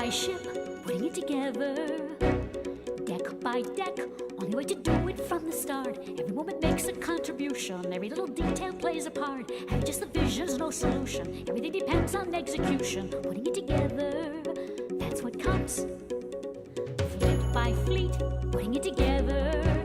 by ship, putting it together. Deck by deck, only way to do it from the start. Every moment makes a contribution, every little detail plays a part. Having just the vision's no solution, everything depends on execution. Putting it together, that's what counts. Fleet by fleet, putting it together.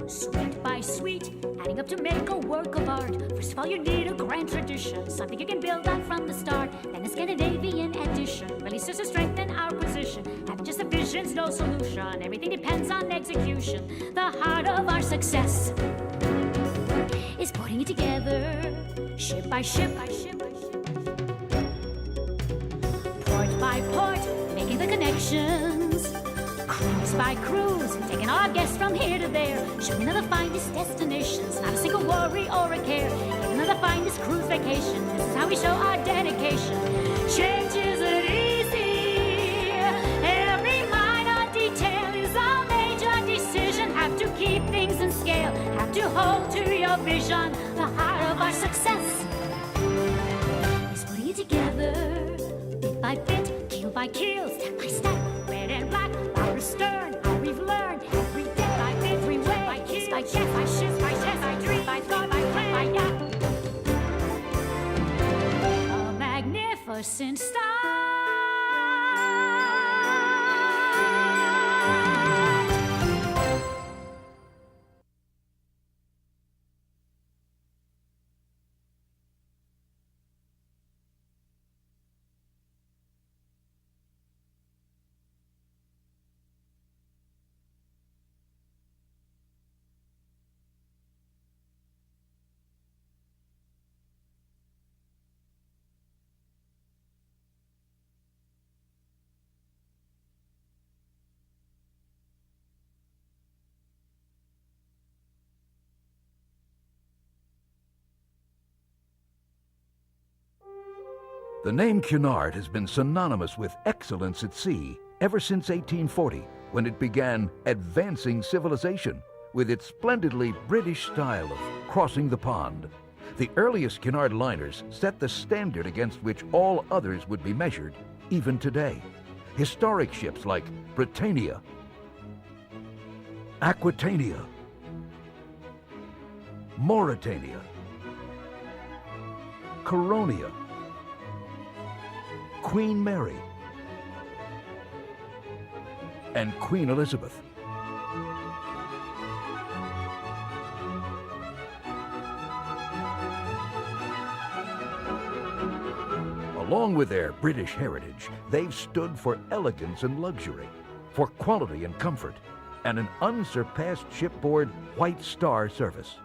Suite by suite, adding up to make a work of art. First of all, you need a grand tradition, something you can build on from the start. Then a Scandinavian addition really serves to strengthen our position. Having just a vision's no solution, everything depends on execution. The heart of our success is putting it together, ship by ship, port by port, making the connections. Cruise by cruise, taking our guests from here to there, showing them the finest destinations, not a single worry or a care. Giving them the finest cruise vacation, this is how we show our dedication. Change isn't easy, every minor detail is a major decision. Have to keep things in scale, have to hold to your vision. The heart of our success is putting it together, bit by bit, keel by keel, step by step, red and black, bow stern, how we've learned every day, by every way, by kiss, by chest, by shift, by chest, by tree, by thought, by plan, by yacht. A magnificent start. The name Cunard has been synonymous with excellence at sea ever since 1840, when it began advancing civilization with its splendidly British style of crossing the pond. The earliest Cunard liners set the standard against which all others would be measured, even today. Historic ships like Britannia, Aquitania, Mauretania, Coronia, Queen Mary, and Queen Elizabeth. Along with their British heritage, they've stood for elegance and luxury, for quality and comfort, and an unsurpassed shipboard White Star service.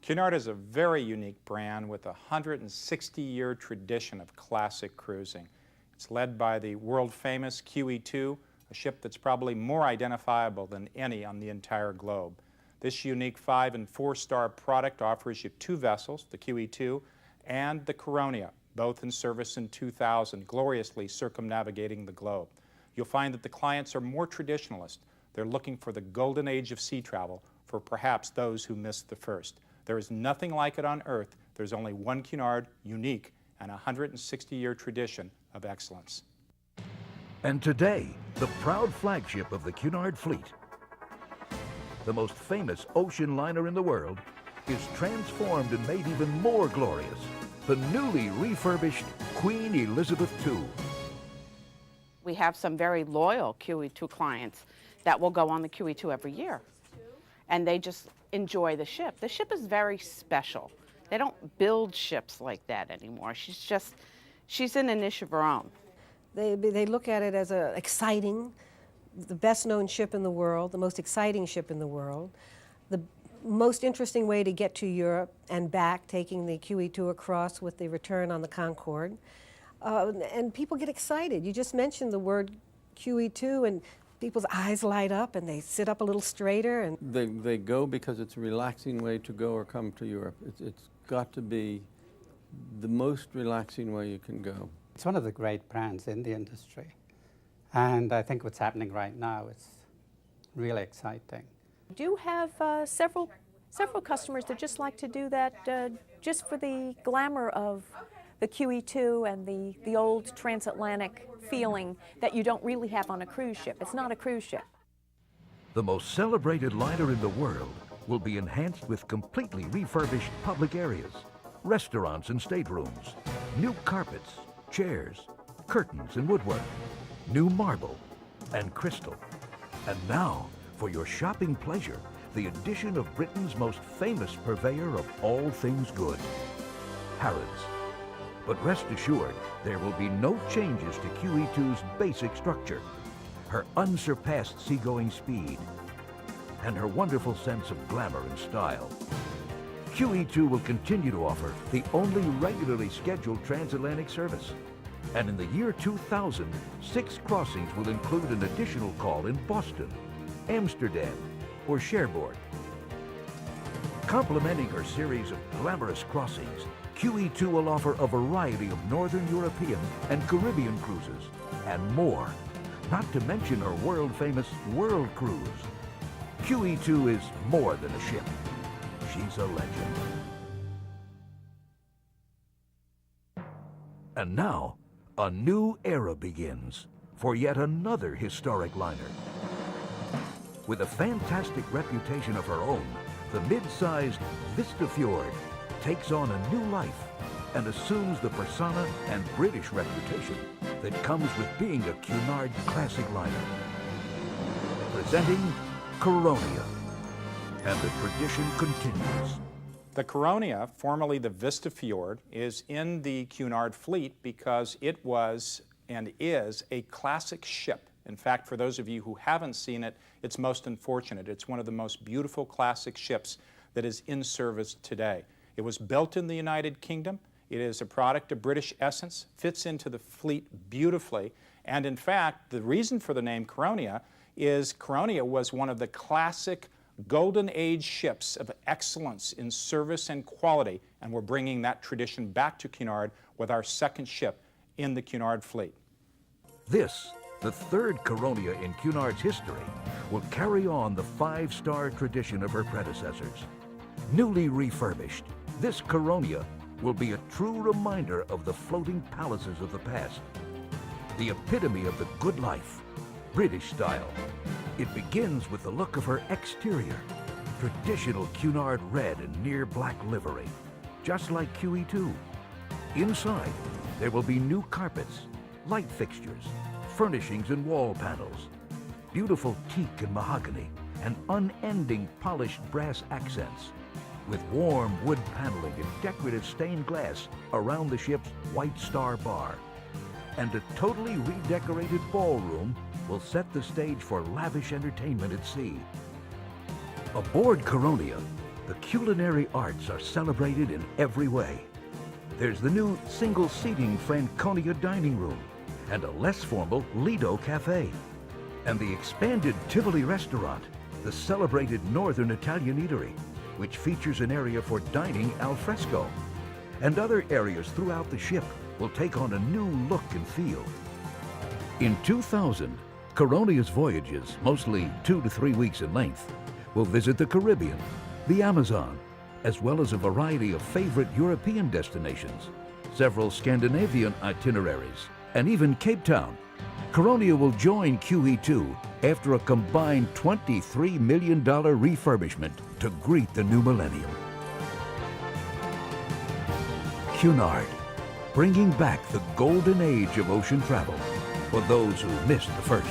Cunard is a very unique brand with a 160-year tradition of classic cruising. It's led by the world-famous QE2, a ship that's probably more identifiable than any on the entire globe. This unique 5- and 4-star product offers you 2 vessels, the QE2 and the Coronia, both in service in 2000, gloriously circumnavigating the globe. You'll find that the clients are more traditionalist. They're looking for the golden age of sea travel for perhaps those who missed the first. There is nothing like it on Earth. There's only one Cunard, unique, and a 160-year tradition of excellence. And today, the proud flagship of the Cunard fleet, the most famous ocean liner in the world, is transformed and made even more glorious. The newly refurbished Queen Elizabeth II. We have some very loyal QE2 clients that will go on the QE2 every year. And they just enjoy the ship. The ship is very special. They don't build ships like that anymore. She's in a niche of her own. They look at it as a exciting, the best known ship in the world, the most exciting ship in the world, the most interesting way to get to Europe and back, taking the QE2 across with the return on the Concorde. And people get excited. You just mentioned the word QE2 and people's eyes light up and they sit up a little straighter. And they go because it's a relaxing way to go or come to Europe. It's got to be the most relaxing way you can go. It's one of the great brands in the industry. And I think what's happening right now is really exciting. I do have several customers that just like to do that just for the glamour of the QE2 and the old transatlantic feeling that you don't really have on a cruise ship. It's not a cruise ship. The most celebrated liner in the world will be enhanced with completely refurbished public areas, restaurants and staterooms, new carpets, chairs, curtains and woodwork, new marble and crystal. And now, for your shopping pleasure, the addition of Britain's most famous purveyor of all things good, Harrods. But rest assured, there will be no changes to QE2's basic structure, her unsurpassed seagoing speed, and her wonderful sense of glamour and style. QE2 will continue to offer the only regularly scheduled transatlantic service. And in the year 2000, 6 crossings will include an additional call in Boston, Amsterdam, or Cherbourg. Complementing her series of glamorous crossings, QE2 will offer a variety of Northern European and Caribbean cruises, and more, not to mention her world-famous World Cruise. QE2 is more than a ship. She's a legend. And now, a new era begins for yet another historic liner. With a fantastic reputation of her own, the mid-sized Vista Fjord takes on a new life and assumes the persona and British reputation that comes with being a Cunard classic liner. Presenting Coronia, and the tradition continues. The Coronia, formerly the Vista Fjord, is in the Cunard fleet because it was and is a classic ship. In fact, for those of you who haven't seen it, it's most unfortunate. It's one of the most beautiful classic ships that is in service today. It was built in the United Kingdom. It is a product of British essence, fits into the fleet beautifully, and in fact, the reason for the name Coronia is Coronia was one of the classic Golden Age ships of excellence in service and quality, and we're bringing that tradition back to Cunard with our second ship in the Cunard fleet. This, the third Coronia in Cunard's history, will carry on the 5-star tradition of her predecessors. Newly refurbished, this Coronia will be a true reminder of the floating palaces of the past, the epitome of the good life, British style. It begins with the look of her exterior, traditional Cunard red and near black livery, just like QE2. Inside, there will be new carpets, light fixtures, furnishings and wall panels, beautiful teak and mahogany, and unending polished brass accents, with warm wood paneling and decorative stained glass around the ship's White Star bar. And a totally redecorated ballroom will set the stage for lavish entertainment at sea. Aboard Coronia, the culinary arts are celebrated in every way. There's the new single-seating Franconia dining room and a less formal Lido Cafe. And the expanded Tivoli restaurant, the celebrated Northern Italian eatery, which features an area for dining al fresco. And other areas throughout the ship will take on a new look and feel. In 2000, Coronia's voyages, mostly 2 to 3 weeks in length, will visit the Caribbean, the Amazon, as well as a variety of favorite European destinations, several Scandinavian itineraries, and even Cape Town. Coronia will join QE2 after a combined $23 million refurbishment to greet the new millennium. Cunard, bringing back the golden age of ocean travel for those who missed the first.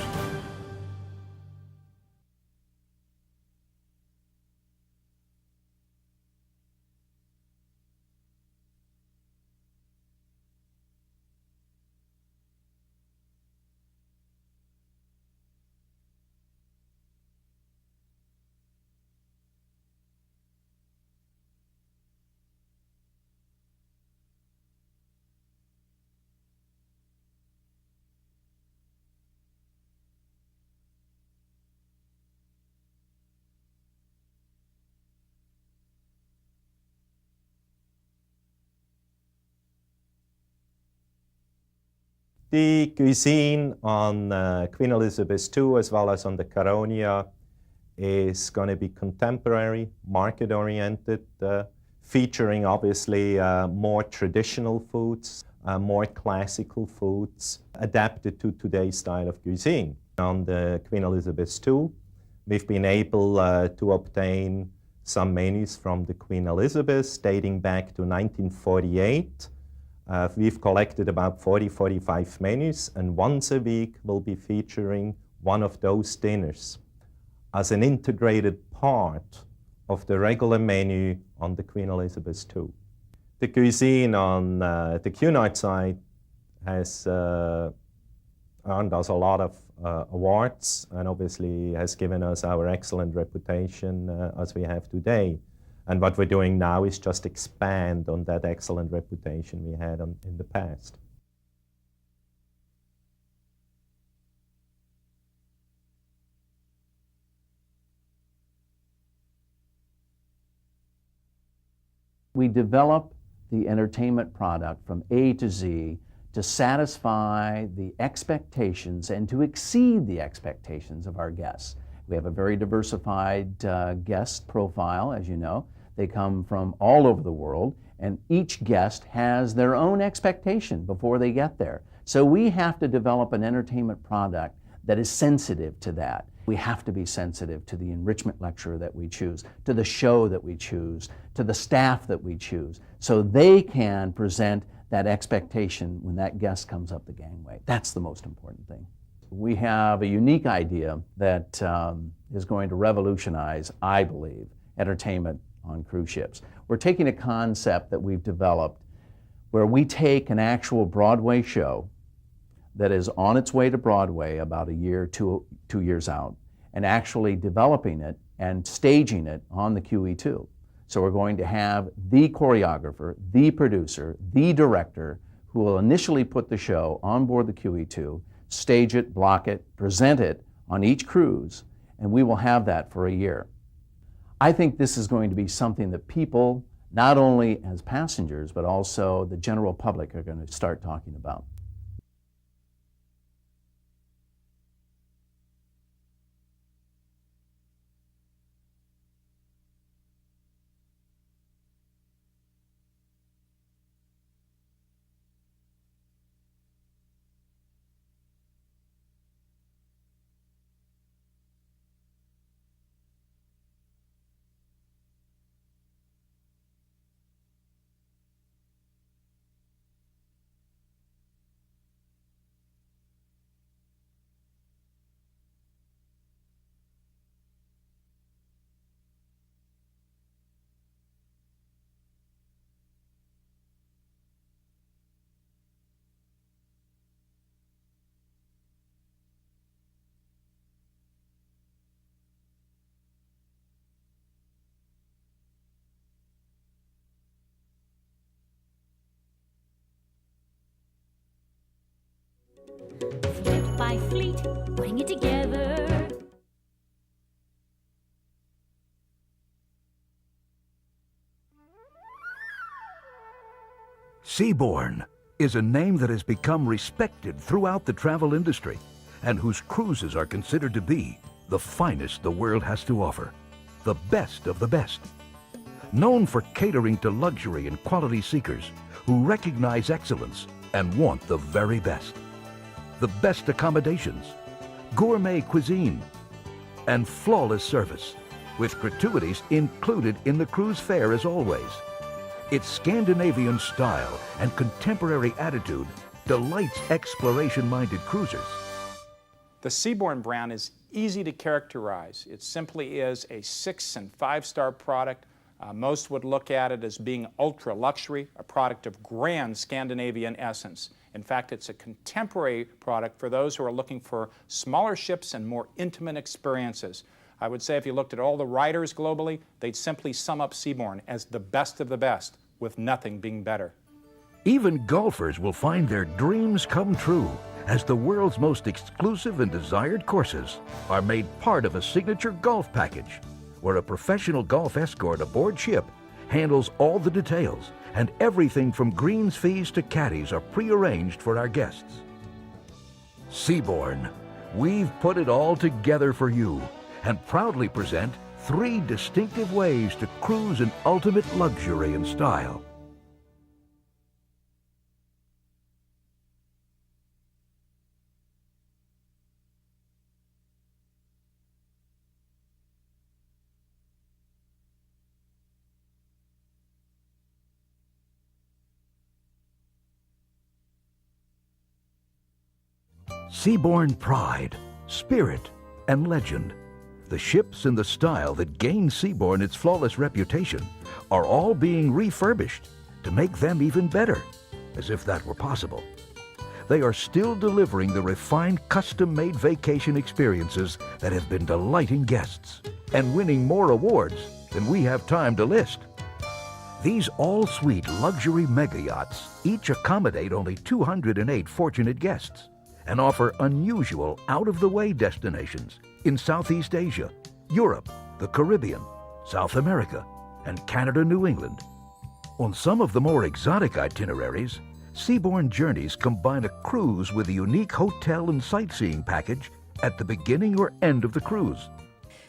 The cuisine on Queen Elizabeth II as well as on the Coronia is going to be contemporary, market-oriented, featuring obviously more traditional foods. more classical foods adapted to today's style of cuisine. On the Queen Elizabeth II, we've been able to obtain some menus from the Queen Elizabeth dating back to 1948. We've collected about 45 menus, and once a week we'll be featuring one of those dinners as an integrated part of the regular menu on the Queen Elizabeth II. The cuisine on the Cunard side has earned us a lot of awards, and obviously has given us our excellent reputation as we have today. And what we're doing now is just expand on that excellent reputation we had in the past. We develop the entertainment product from A to Z to satisfy the expectations and to exceed the expectations of our guests. We have a very diversified guest profile, as you know. They come from all over the world, and each guest has their own expectation before they get there. So we have to develop an entertainment product that is sensitive to that. We have to be sensitive to the enrichment lecture that we choose, to the show that we choose, to the staff that we choose, so they can present that expectation when that guest comes up the gangway. That's the most important thing. We have a unique idea that is going to revolutionize, I believe, entertainment on cruise ships. We're taking a concept that we've developed where we take an actual Broadway show that is on its way to Broadway about a year, 2 years out, and actually developing it and staging it on the QE2. So we're going to have the choreographer, the producer, the director who will initially put the show on board the QE2, stage it, block it, present it on each cruise, and we will have that for a year. I think this is going to be something that people, not only as passengers, but also the general public are going to start talking about. Fleet by fleet, putting it together. Seabourn is a name that has become respected throughout the travel industry and whose cruises are considered to be the finest the world has to offer, the best of the best. Known for catering to luxury and quality seekers who recognize excellence and want the very best. The best accommodations, gourmet cuisine, and flawless service, with gratuities included in the cruise fare as always. Its Scandinavian style and contemporary attitude delights exploration-minded cruisers. The Seabourn brand is easy to characterize. It simply is a 6- and 5-star product. Most would look at it as being ultra luxury, a product of grand Scandinavian essence. In fact, it's a contemporary product for those who are looking for smaller ships and more intimate experiences. I would say if you looked at all the writers globally, they'd simply sum up Seabourn as the best of the best, with nothing being better. Even golfers will find their dreams come true as the world's most exclusive and desired courses are made part of a signature golf package, where a professional golf escort aboard ship handles all the details, and everything from greens fees to caddies are pre-arranged for our guests. Seabourn, we've put it all together for you and proudly present 3 distinctive ways to cruise in ultimate luxury and style. Seabourn Pride, Spirit, and Legend, the ships in the style that gained Seabourn its flawless reputation, are all being refurbished to make them even better, as if that were possible. They are still delivering the refined, custom-made vacation experiences that have been delighting guests and winning more awards than we have time to list. These all-suite luxury mega yachts each accommodate only 208 fortunate guests and offer unusual, out-of-the-way destinations in Southeast Asia, Europe, the Caribbean, South America, and Canada, New England. On some of the more exotic itineraries, Seabourn Journeys combine a cruise with a unique hotel and sightseeing package at the beginning or end of the cruise.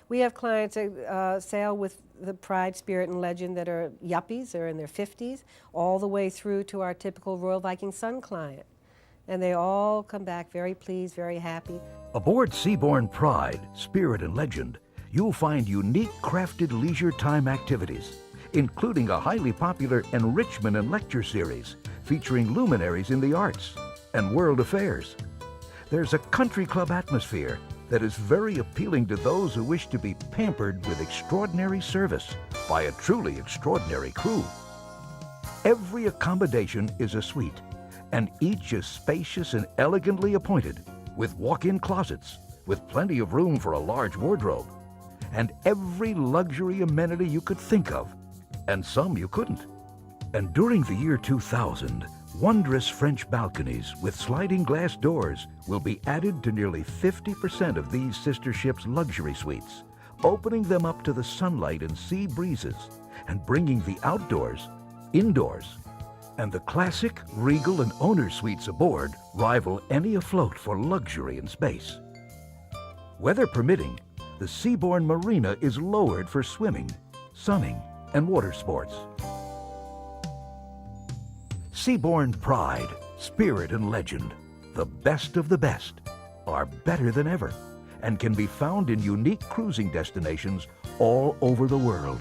We have clients that sail with the Pride, Spirit, and Legend that are yuppies, they're in their 50s, all the way through to our typical Royal Viking Sun client. And they all come back very pleased, very happy. Aboard Seabourn Pride, Spirit, and Legend, you'll find unique crafted leisure time activities, including a highly popular enrichment and lecture series featuring luminaries in the arts and world affairs. There's a country club atmosphere that is very appealing to those who wish to be pampered with extraordinary service by a truly extraordinary crew. Every accommodation is a suite, and each is spacious and elegantly appointed, with walk-in closets, with plenty of room for a large wardrobe, and every luxury amenity you could think of, and some you couldn't. And during the year 2000, wondrous French balconies with sliding glass doors will be added to nearly 50% of these sister ships' luxury suites, opening them up to the sunlight and sea breezes, and bringing the outdoors indoors. And the classic, regal, and owner suites aboard rival any afloat for luxury and space. Weather permitting, the Seabourn Marina is lowered for swimming, sunning, and water sports. Seabourn Pride, Spirit, and Legend, the best of the best, are better than ever and can be found in unique cruising destinations all over the world.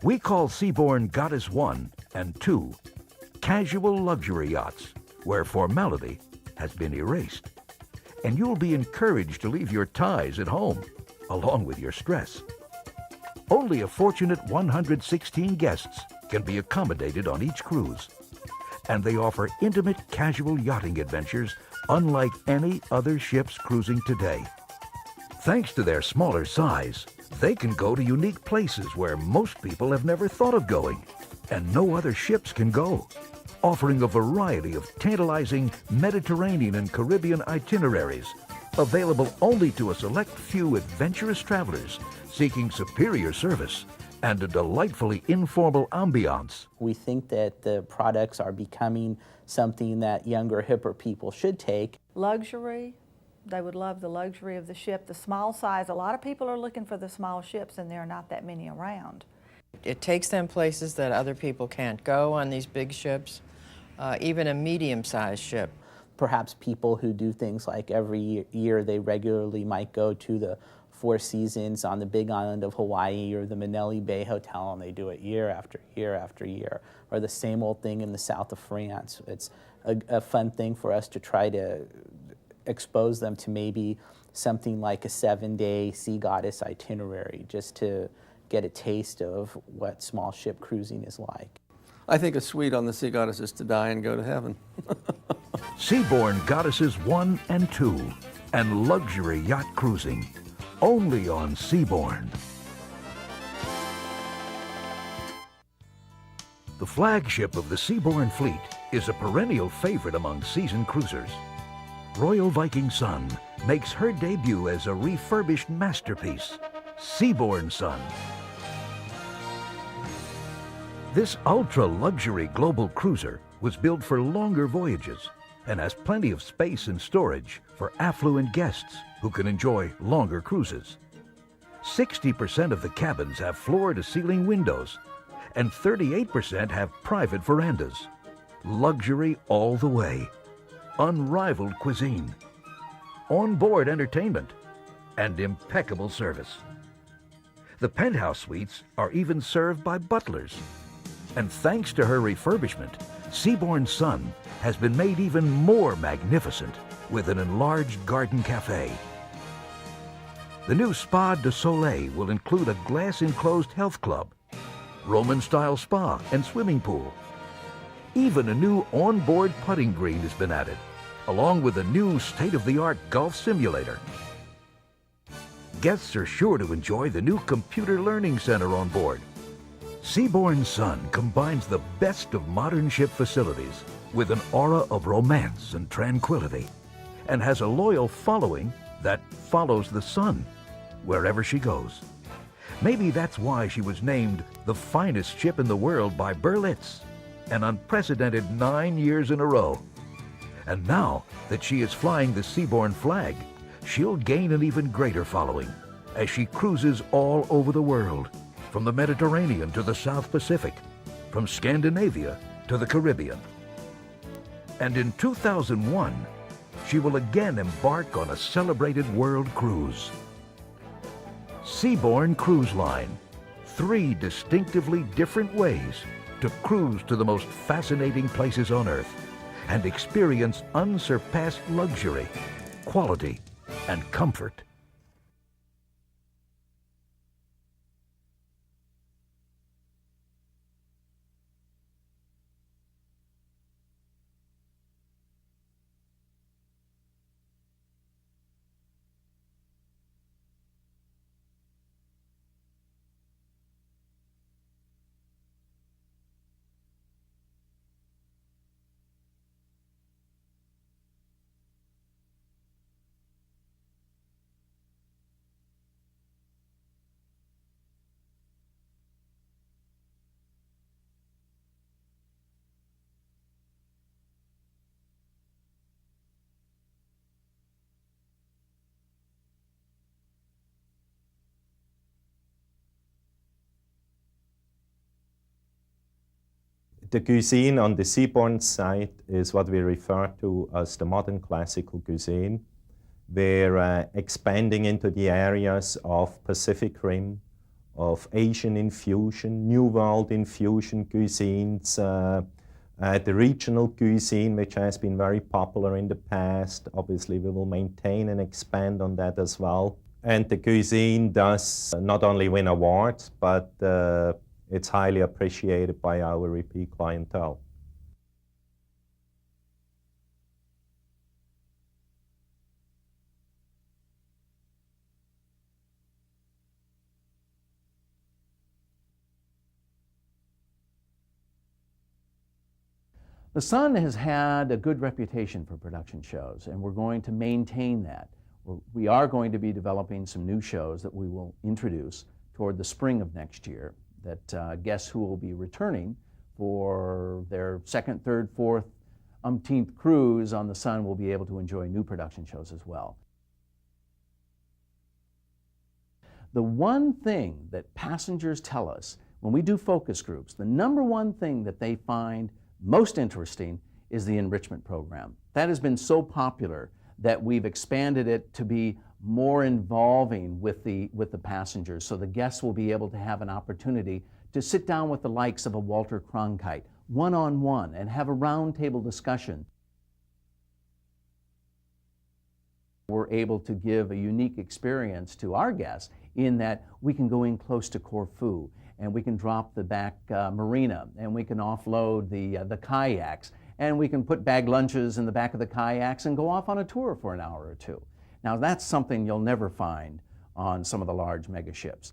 We call Seabourn Goddess 1 and 2 casual luxury yachts, where formality has been erased. And you'll be encouraged to leave your ties at home, along with your stress. Only a fortunate 116 guests can be accommodated on each cruise, and they offer intimate casual yachting adventures unlike any other ships cruising today. Thanks to their smaller size, they can go to unique places where most people have never thought of going, and no other ships can go, offering a variety of tantalizing Mediterranean and Caribbean itineraries, available only to a select few adventurous travelers seeking superior service and a delightfully informal ambiance. We think that the products are becoming something that younger, hipper people should take. Luxury, they would love the luxury of the ship. The small size, a lot of people are looking for the small ships and there are not that many around. It takes them places that other people can't go on these big ships, even a medium-sized ship. Perhaps people who do things like every year they regularly might go to the Four Seasons on the big island of Hawaii or the Manili Bay Hotel, and they do it year after year after year, or the same old thing in the south of France. It's a fun thing for us to try to expose them to maybe something like a 7-day Sea Goddess itinerary, just to get a taste of what small ship cruising is like. I think a suite on the Sea Goddess is to die and go to heaven. Seabourn Goddesses 1 and 2 and luxury yacht cruising, only on Seabourn. The flagship of the Seabourn fleet is a perennial favorite among seasoned cruisers. Royal Viking Sun makes her debut as a refurbished masterpiece, Seabourn Sun. This ultra-luxury global cruiser was built for longer voyages and has plenty of space and storage for affluent guests who can enjoy longer cruises. 60% of the cabins have floor-to-ceiling windows, and 38% have private verandas. Luxury all the way. Unrivaled cuisine, on-board entertainment, and impeccable service. The penthouse suites are even served by butlers. And thanks to her refurbishment, Seabourn Sun has been made even more magnificent with an enlarged garden cafe. The new Spa de Soleil will include a glass-enclosed health club, Roman-style spa and swimming pool. Even a new onboard putting green has been added, along with a new state-of-the-art golf simulator. Guests are sure to enjoy the new computer learning center on board. Seabourn Sun combines the best of modern ship facilities with an aura of romance and tranquility, and has a loyal following that follows the sun wherever she goes. Maybe that's why she was named the finest ship in the world by Berlitz, an unprecedented 9 years in a row. And now that she is flying the Seabourn flag, she'll gain an even greater following as she cruises all over the world, from the Mediterranean to the South Pacific, from Scandinavia to the Caribbean. And in 2001, she will again embark on a celebrated world cruise. Seabourn Cruise Line, 3 distinctively different ways to cruise to the most fascinating places on Earth and experience unsurpassed luxury, quality, and comfort. The cuisine on the Seabourn side is what we refer to as the modern classical cuisine. We're expanding into the areas of Pacific Rim, of Asian infusion, New World infusion cuisines, the regional cuisine, which has been very popular in the past. Obviously, we will maintain and expand on that as well. And the cuisine does not only win awards, but it's highly appreciated by our repeat clientele. The Sun has had a good reputation for production shows, and we're going to maintain that. We are going to be developing some new shows that we will introduce toward the spring of next year that guests who will be returning for their second, third, fourth, umpteenth cruise on the Sun will be able to enjoy new production shows as well. The one thing that passengers tell us when we do focus groups, the number one thing that they find most interesting is the enrichment program. That has been so popular that we've expanded it to be more involving with the passengers, so the guests will be able to have an opportunity to sit down with the likes of a Walter Cronkite one-on-one and have a roundtable discussion. We're able to give a unique experience to our guests in that we can go in close to Corfu and we can drop the back marina and we can offload the kayaks and we can put bag lunches in the back of the kayaks and go off on a tour for an hour or two. Now that's something you'll never find on some of the large mega ships.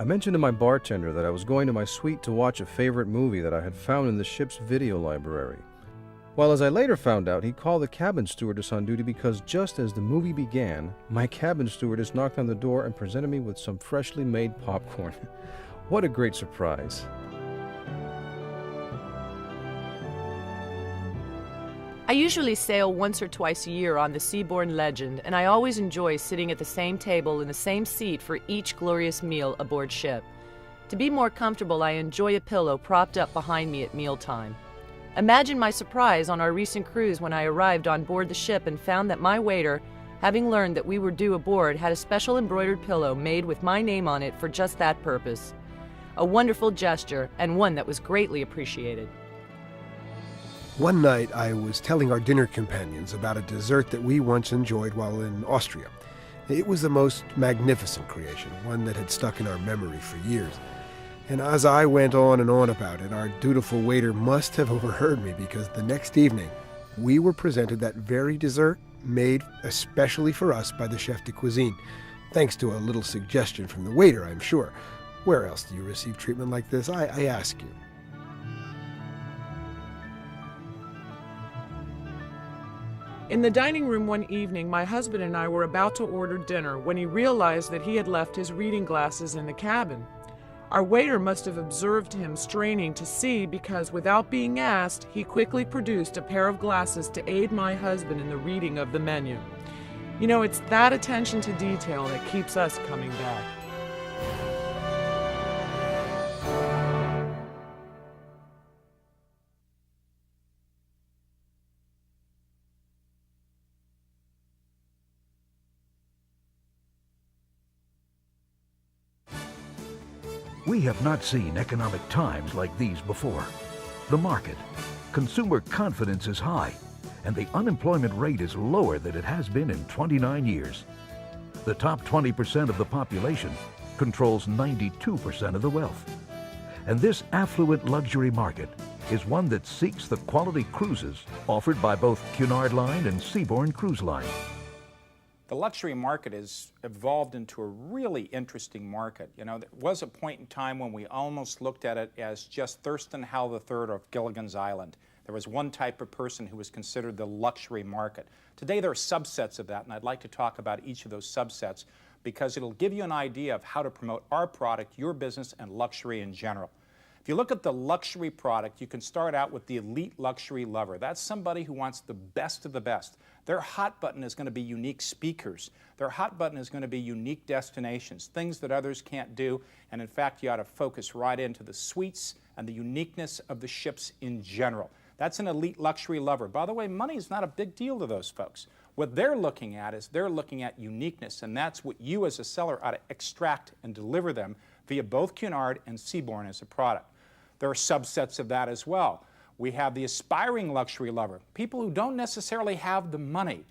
I mentioned to my bartender that I was going to my suite to watch a favorite movie that I had found in the ship's video library. Well, as I later found out, he called the cabin stewardess on duty because just as the movie began, my cabin stewardess knocked on the door and presented me with some freshly made popcorn. What a great surprise. I usually sail once or twice a year on the Seabourn Legend, and I always enjoy sitting at the same table in the same seat for each glorious meal aboard ship. To be more comfortable, I enjoy a pillow propped up behind me at mealtime. Imagine my surprise on our recent cruise when I arrived on board the ship and found that my waiter, having learned that we were due aboard, had a special embroidered pillow made with my name on it for just that purpose. A wonderful gesture, and one that was greatly appreciated. One night I was telling our dinner companions about a dessert that we once enjoyed while in Austria. It was the most magnificent creation, one that had stuck in our memory for years. And as I went on and on about it, our dutiful waiter must have overheard me, because the next evening we were presented that very dessert made especially for us by the chef de cuisine, thanks to a little suggestion from the waiter, I'm sure. Where else do you receive treatment like this, I ask you? In the dining room one evening, my husband and I were about to order dinner when he realized that he had left his reading glasses in the cabin. Our waiter must have observed him straining to see, because without being asked, he quickly produced a pair of glasses to aid my husband in the reading of the menu. You know, it's that attention to detail that keeps us coming back. We have not seen economic times like these before. The market, consumer confidence is high, and the unemployment rate is lower than it has been in 29 years. The top 20% of the population controls 92% of the wealth. And this affluent luxury market is one that seeks the quality cruises offered by both Cunard Line and Seabourn Cruise Line. The luxury market has evolved into a really interesting market. You know, there was a point in time when we almost looked at it as just Thurston Howell III of Gilligan's Island. There was one type of person who was considered the luxury market. Today there are subsets of that, and I'd like to talk about each of those subsets because it'll give you an idea of how to promote our product, your business, and luxury in general. If you look at the luxury product, you can start out with the elite luxury lover. That's somebody who wants the best of the best. Their hot button is going to be unique speakers. Their hot button is going to be unique destinations, things that others can't do. And in fact, you ought to focus right into the suites and the uniqueness of the ships in general. That's an elite luxury lover. By the way, money is not a big deal to those folks. What they're looking at is they're looking at uniqueness, and that's what you as a seller ought to extract and deliver them via both Cunard and Seabourn as a product. There are subsets of that as well. We have the aspiring luxury lover, people who don't necessarily have the money.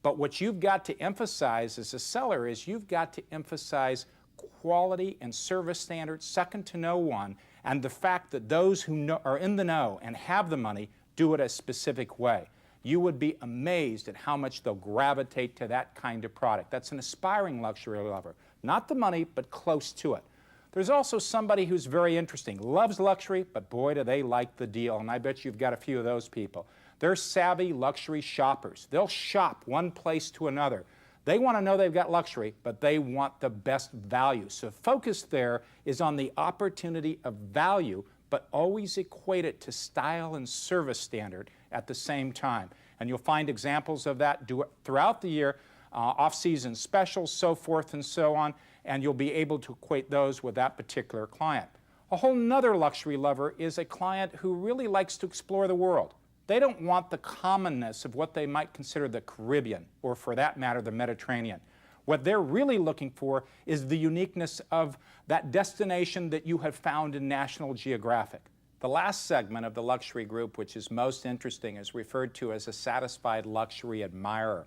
But what you've got to emphasize as a seller is you've got to emphasize quality and service standards second to no one, and the fact that those who are in the know and have the money do it a specific way. You would be amazed at how much they'll gravitate to that kind of product. That's an aspiring luxury lover. Not the money, but close to it. There's also somebody who's very interesting, loves luxury, but boy, do they like the deal, and I bet you've got a few of those people. They're savvy luxury shoppers. They'll shop one place to another. They want to know they've got luxury, but they want the best value. So focus there is on the opportunity of value, but always equate it to style and service standard at the same time. And you'll find examples of that throughout the year, off-season specials, so forth and so on, and you'll be able to equate those with that particular client. A whole nother luxury lover is a client who really likes to explore the world. They don't want the commonness of what they might consider the Caribbean, or for that matter, the Mediterranean. What they're really looking for is the uniqueness of that destination that you have found in National Geographic. The last segment of the luxury group, which is most interesting, is referred to as a satisfied luxury admirer.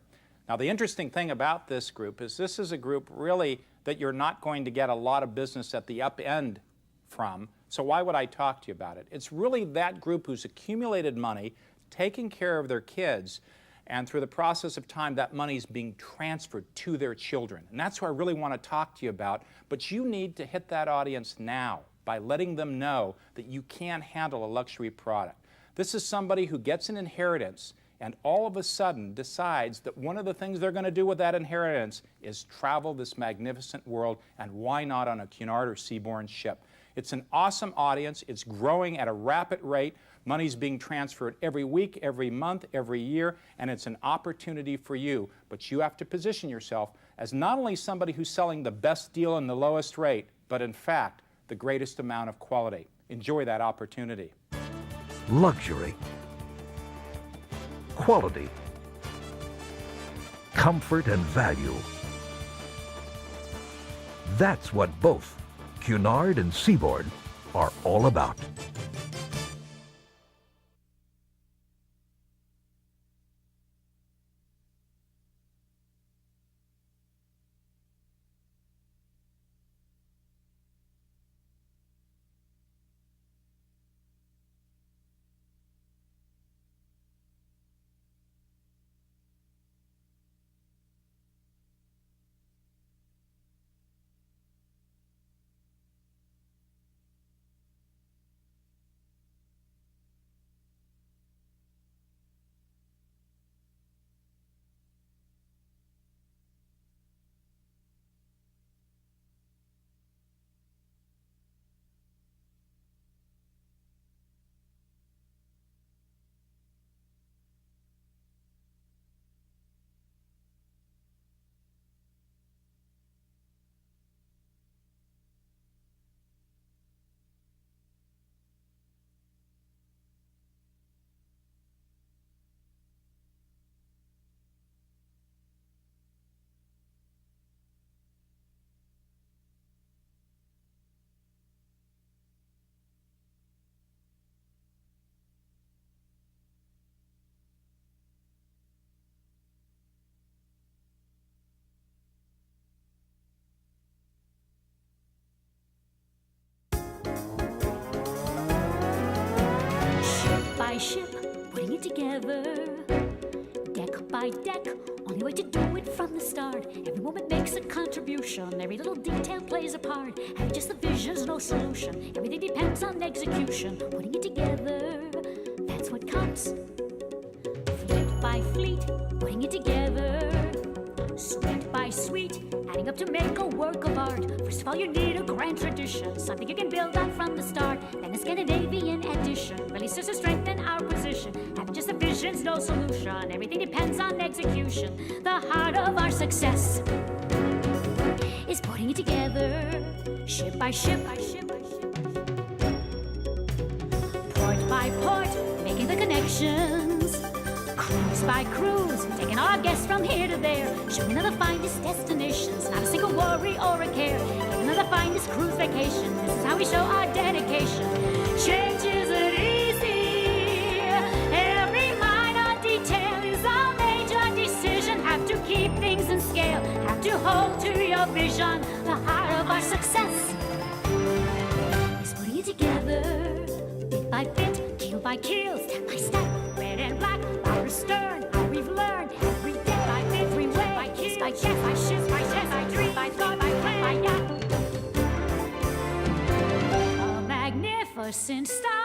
Now, the interesting thing about this group is this is a group really that you're not going to get a lot of business at the up end from, so why would I talk to you about it? It's really that group who's accumulated money, taking care of their kids, And through the process of time, that money is being transferred to their children. And that's what I really want to talk to you about. But you need to hit that audience now by letting them know that you can handle a luxury product. This is somebody who gets an inheritance and all of a sudden decides that one of the things they're going to do with that inheritance is travel this magnificent world, and why not on a Cunard or Seabourn ship? It's an awesome audience. It's growing at a rapid rate. Money's being transferred every week, every month, every year, and it's an opportunity for you. But you have to position yourself as not only somebody who's selling the best deal and the lowest rate, but in fact, the greatest amount of quality. Enjoy that opportunity. Luxury, quality, comfort, and value. That's what both Cunard and Seabourn are all about. By ship, putting it together, deck by deck, only way to do it from the start. Every moment makes a contribution, every little detail plays a part. Having just the vision's no solution, everything depends on execution. Putting it together, that's what counts. Fleet by fleet, putting it together, suite by suite, adding up to make a work of art. First of all, you need a grand tradition, something you can build on from the start. Then a Scandinavian addition really serves to strengthen our position. Having just the vision's no solution, everything depends on execution. The heart of our success is putting it together, ship by ship, port by port, making the connections, cruise by cruise, taking our guests from here to there, showing them the finest destinations, not a single worry or a care, giving them the finest cruise vacation. This is how we show our dedication. Change isn't easy, every minor detail is a major decision. Have to keep things in scale, have to hold to your vision. The heart of our success is putting it together, bit by bit, keel by keel, step by step, red and black, bow or stern, how we've learned every day, by bit, every way, by kiss, by chest, by shift, by chest, by dream, by thought, by plan, by yacht. A magnificent style.